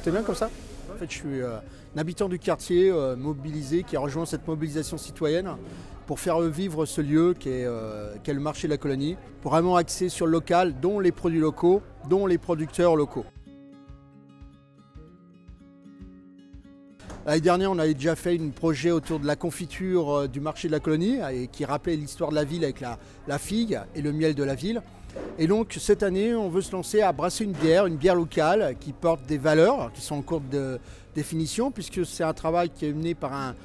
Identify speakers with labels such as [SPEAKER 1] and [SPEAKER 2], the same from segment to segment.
[SPEAKER 1] C'est bien comme ça? En fait, je suis un habitant du quartier mobilisé qui a rejoint cette mobilisation citoyenne pour faire vivre ce lieu qu'est le marché de la colonie, pour vraiment axer sur le local, dont les produits locaux, dont les producteurs locaux. L'année dernière, on avait déjà fait un projet autour de la confiture du marché de la colonie et qui rappelait l'histoire de la ville avec la figue et le miel de la ville. Et donc cette année, on veut se lancer à brasser une bière locale qui porte des valeurs qui sont en cours de définition, puisque c'est un travail qui est mené par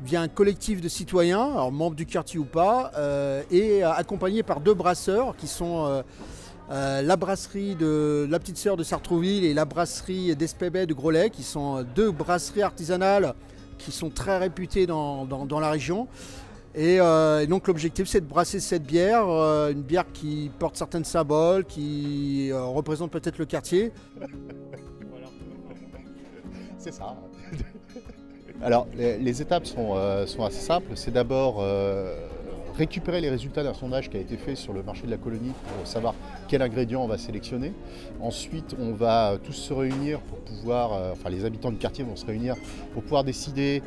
[SPEAKER 1] via un collectif de citoyens, alors membres du quartier ou pas, et accompagné par deux brasseurs qui sont la brasserie de la petite sœur de Sartrouville et la brasserie d'Espébet de Groslay, qui sont deux brasseries artisanales qui sont très réputées dans la région. Et donc l'objectif, c'est de brasser cette bière, une bière qui porte certains symboles, qui représente peut-être le quartier.
[SPEAKER 2] C'est ça. Alors les étapes sont assez simples. C'est d'abord récupérer les résultats d'un sondage qui a été fait sur le marché de la colonie pour savoir quel ingrédient on va sélectionner. Ensuite, on va tous se réunir pour pouvoir, enfin les habitants du quartier vont se réunir pour pouvoir décider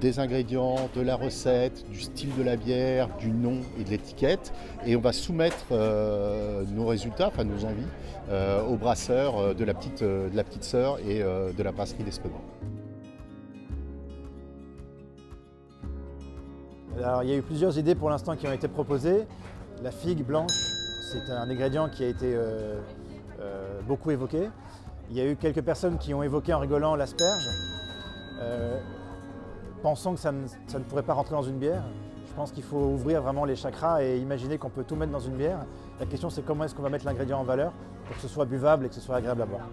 [SPEAKER 2] des ingrédients, de la recette, du style de la bière, du nom et de l'étiquette. Et on va soumettre nos résultats, enfin nos envies, aux brasseurs de la petite sœur et de la brasserie d'Espébet.
[SPEAKER 3] Alors, il y a eu plusieurs idées pour l'instant qui ont été proposées. La figue blanche, c'est un ingrédient qui a été beaucoup évoqué. Il y a eu quelques personnes qui ont évoqué en rigolant l'asperge, pensant que ça ne pourrait pas rentrer dans une bière. Je pense qu'il faut ouvrir vraiment les chakras et imaginer qu'on peut tout mettre dans une bière. La question, c'est comment est-ce qu'on va mettre l'ingrédient en valeur pour que ce soit buvable et que ce soit agréable à boire.